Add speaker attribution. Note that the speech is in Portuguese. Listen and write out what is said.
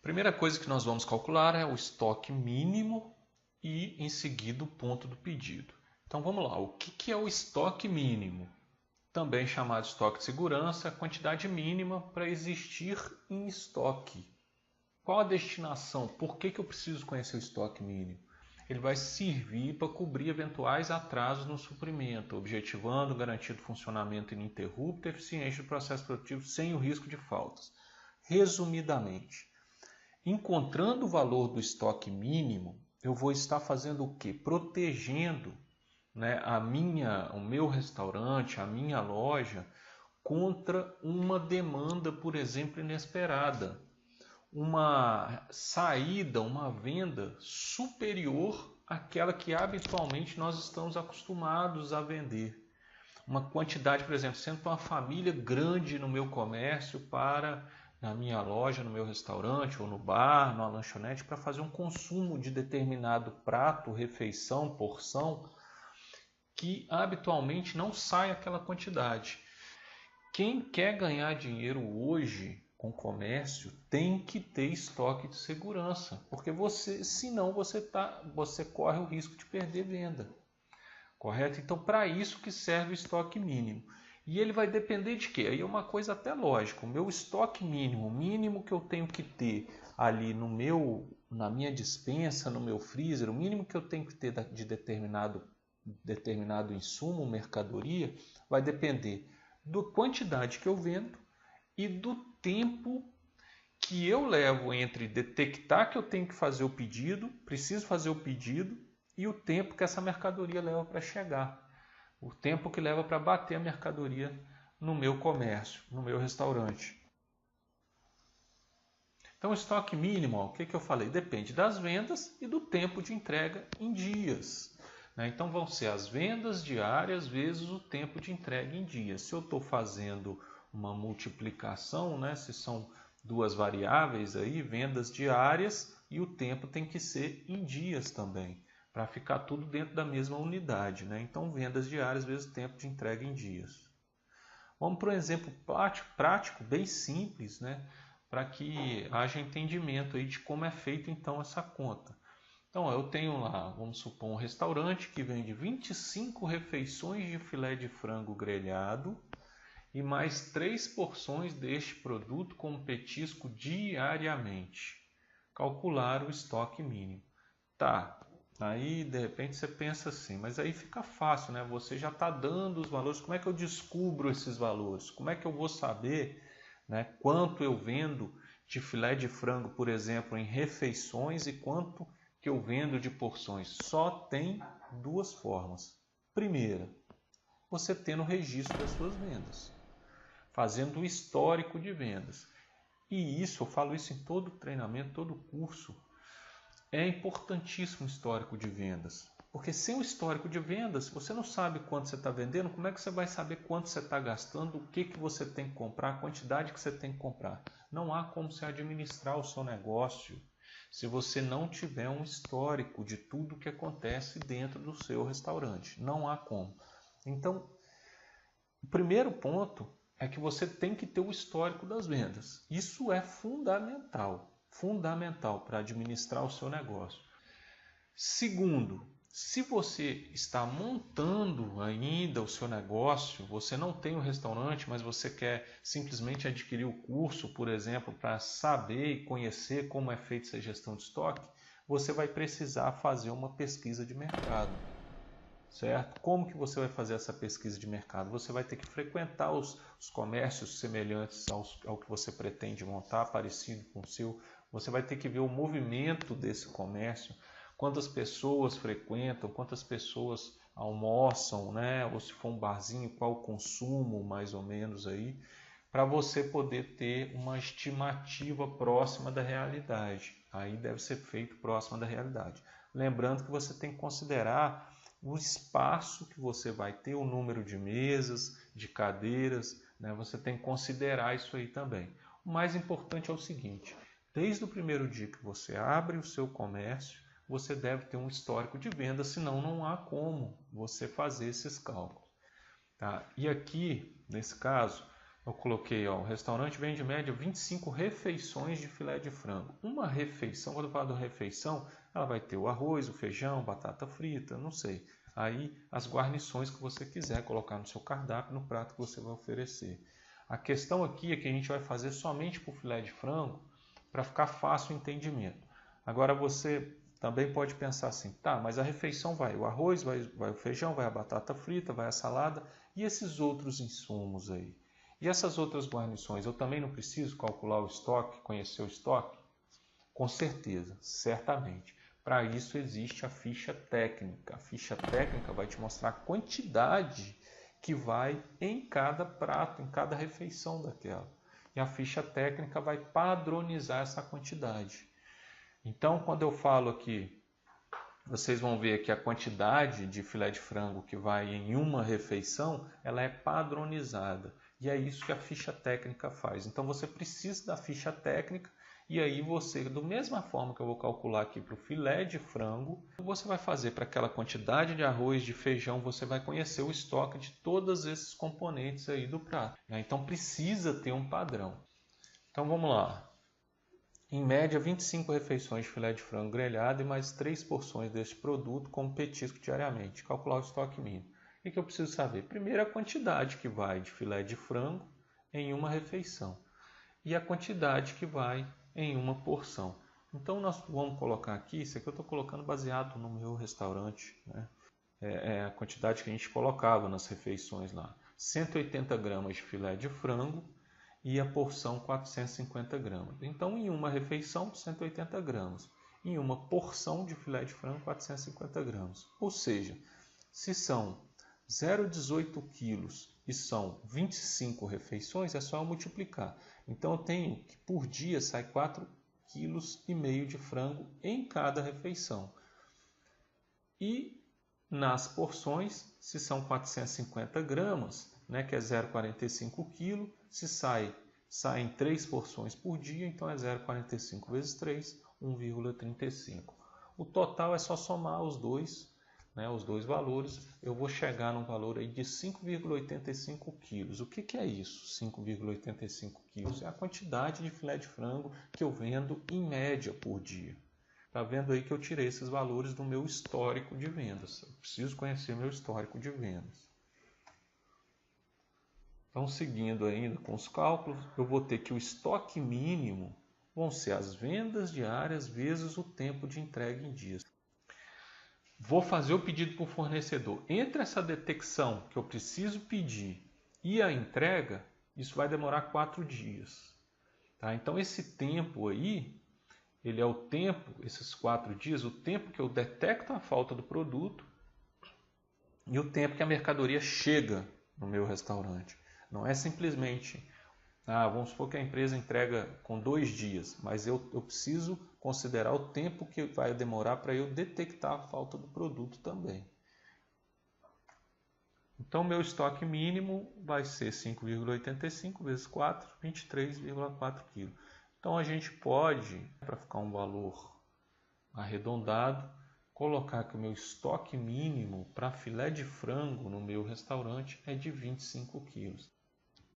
Speaker 1: Primeira coisa que nós vamos calcular é o estoque mínimo e em seguida o ponto do pedido. Então vamos lá, o que é o estoque mínimo? Também chamado de estoque de segurança, a quantidade mínima para existir em estoque. Qual a destinação? Por que eu preciso conhecer o estoque mínimo? Ele vai servir para cobrir eventuais atrasos no suprimento, objetivando garantir o funcionamento ininterrupto e eficiente do processo produtivo sem o risco de faltas. Resumidamente, encontrando o valor do estoque mínimo, eu vou estar fazendo o quê? Protegendo, né, o meu restaurante, a minha loja, contra uma demanda, por exemplo, inesperada. Uma saída, uma venda superior àquela que habitualmente nós estamos acostumados a vender. Uma quantidade, por exemplo, sendo uma família grande no meu comércio para na minha loja, no meu restaurante ou no bar, numa lanchonete, para fazer um consumo de determinado prato, refeição, porção, que habitualmente não sai aquela quantidade. Quem quer ganhar dinheiro hoje com comércio tem que ter estoque de segurança, porque senão você corre o risco de perder venda. Correto? Então, para isso que serve o estoque mínimo. E ele vai depender de quê? Aí é uma coisa até lógica. O meu estoque mínimo, o mínimo que eu tenho que ter ali na minha despensa, no meu freezer, o mínimo que eu tenho que ter de determinado insumo, mercadoria, vai depender da quantidade que eu vendo e do tempo que eu levo entre detectar que eu tenho que fazer o pedido, preciso fazer o pedido, e o tempo que essa mercadoria leva para chegar. O tempo que leva para bater a mercadoria no meu comércio, no meu restaurante. Então, o estoque mínimo, o que eu falei? Depende das vendas e do tempo de entrega em dias. Então, vão ser as vendas diárias vezes o tempo de entrega em dias. Se eu estou fazendo uma multiplicação, se são duas variáveis aí, vendas diárias, e o tempo tem que ser em dias também, para ficar tudo dentro da mesma unidade. Então, vendas diárias vezes o tempo de entrega em dias. Vamos para um exemplo prático, bem simples, para que haja entendimento aí de como é feito então essa conta. Então, eu tenho lá, vamos supor, um restaurante que vende 25 refeições de filé de frango grelhado e mais 3 porções deste produto como petisco diariamente. Calcular o estoque mínimo. Tá, aí de repente você pensa assim, mas aí fica fácil, Você já está dando os valores, como é que eu descubro esses valores? Como é que eu vou saber quanto eu vendo de filé de frango, por exemplo, em refeições e quanto que eu vendo de porções? Só tem duas formas. Primeira, você tendo o registro das suas vendas, fazendo o histórico de vendas. E isso, eu falo isso em todo treinamento, todo curso, é importantíssimo o histórico de vendas. Porque sem o histórico de vendas, se você não sabe quanto você está vendendo, como é que você vai saber quanto você está gastando, o que você tem que comprar, a quantidade que você tem que comprar? Não há como você administrar o seu negócio se você não tiver um histórico de tudo que acontece dentro do seu restaurante. Não há como. Então, o primeiro ponto é que você tem que ter o histórico das vendas. Isso é fundamental para administrar o seu negócio. Segundo, se você está montando ainda o seu negócio, você não tem um restaurante, mas você quer simplesmente adquirir o curso, por exemplo, para saber e conhecer como é feita essa gestão de estoque, você vai precisar fazer uma pesquisa de mercado, certo? Como que você vai fazer essa pesquisa de mercado? Você vai ter que frequentar os comércios semelhantes ao que você pretende montar, parecido com o seu. Você vai ter que ver o movimento desse comércio, quantas pessoas frequentam, quantas pessoas almoçam, ou se for um barzinho, qual o consumo mais ou menos aí, para você poder ter uma estimativa próxima da realidade. Aí deve ser feito próxima da realidade. Lembrando que você tem que considerar o espaço que você vai ter, o número de mesas, de cadeiras, você tem que considerar isso aí também. O mais importante é o seguinte: desde o primeiro dia que você abre o seu comércio, você deve ter um histórico de venda, senão não há como você fazer esses cálculos. Tá? E aqui, nesse caso, Eu coloquei, ó, o restaurante vende em média 25 refeições de filé de frango. Uma refeição, quando eu falo de refeição, ela vai ter o arroz, o feijão, batata frita, não sei. Aí as guarnições que você quiser colocar no seu cardápio, no prato que você vai oferecer. A questão aqui é que a gente vai fazer somente para o filé de frango, para ficar fácil o entendimento. Agora você também pode pensar assim, tá, mas a refeição vai o arroz, vai o feijão, vai a batata frita, vai a salada e esses outros insumos aí. E essas outras guarnições, eu também não preciso calcular o estoque, conhecer o estoque? Com certeza, certamente. Para isso existe a ficha técnica. A ficha técnica vai te mostrar a quantidade que vai em cada prato, em cada refeição daquela. E a ficha técnica vai padronizar essa quantidade. Então, quando eu falo aqui, vocês vão ver que a quantidade de filé de frango que vai em uma refeição, ela é padronizada. E é isso que a ficha técnica faz. Então você precisa da ficha técnica e aí você, da mesma forma que eu vou calcular aqui para o filé de frango, você vai fazer para aquela quantidade de arroz, de feijão, você vai conhecer o estoque de todos esses componentes aí do prato. Então precisa ter um padrão. Então vamos lá. Em média, 25 refeições de filé de frango grelhado e mais 3 porções deste produto como petisco diariamente. Calcular o estoque mínimo. O que eu preciso saber? Primeiro, a quantidade que vai de filé de frango em uma refeição e a quantidade que vai em uma porção. Então, nós vamos colocar aqui, isso aqui eu estou colocando baseado no meu restaurante, né? É a quantidade que a gente colocava nas refeições lá. 180 gramas de filé de frango e a porção 450 gramas. Então, em uma refeição, 180 gramas. Em uma porção de filé de frango, 450 gramas. Ou seja, se são 0,18 quilos e são 25 refeições, é só eu multiplicar. Então, eu tenho que por dia sai 4,5 kg de frango em cada refeição. E nas porções, se são 450 gramas, né, que é 0,45 kg, se saem 3 porções por dia, então é 0,45 vezes 3, 1,35. O total é só somar os dois valores, eu vou chegar num valor aí de 5,85 quilos. O que é isso, 5,85 quilos? É a quantidade de filé de frango que eu vendo em média por dia. Está vendo aí que eu tirei esses valores do meu histórico de vendas. Eu preciso conhecer meu histórico de vendas. Então, seguindo ainda com os cálculos, eu vou ter que o estoque mínimo vão ser as vendas diárias vezes o tempo de entrega em dias. Vou fazer o pedido para o fornecedor. Entre essa detecção que eu preciso pedir e a entrega, isso vai demorar 4 dias. Tá? Então, esse tempo aí, ele é o tempo, esses 4 dias, o tempo que eu detecto a falta do produto e o tempo que a mercadoria chega no meu restaurante. Não é simplesmente, vamos supor que a empresa entrega com 2 dias, mas eu preciso considerar o tempo que vai demorar para eu detectar a falta do produto também. Então, meu estoque mínimo vai ser 5,85 vezes 4, 23,4 kg. Então, a gente pode, para ficar um valor arredondado, colocar que o meu estoque mínimo para filé de frango no meu restaurante é de 25 quilos.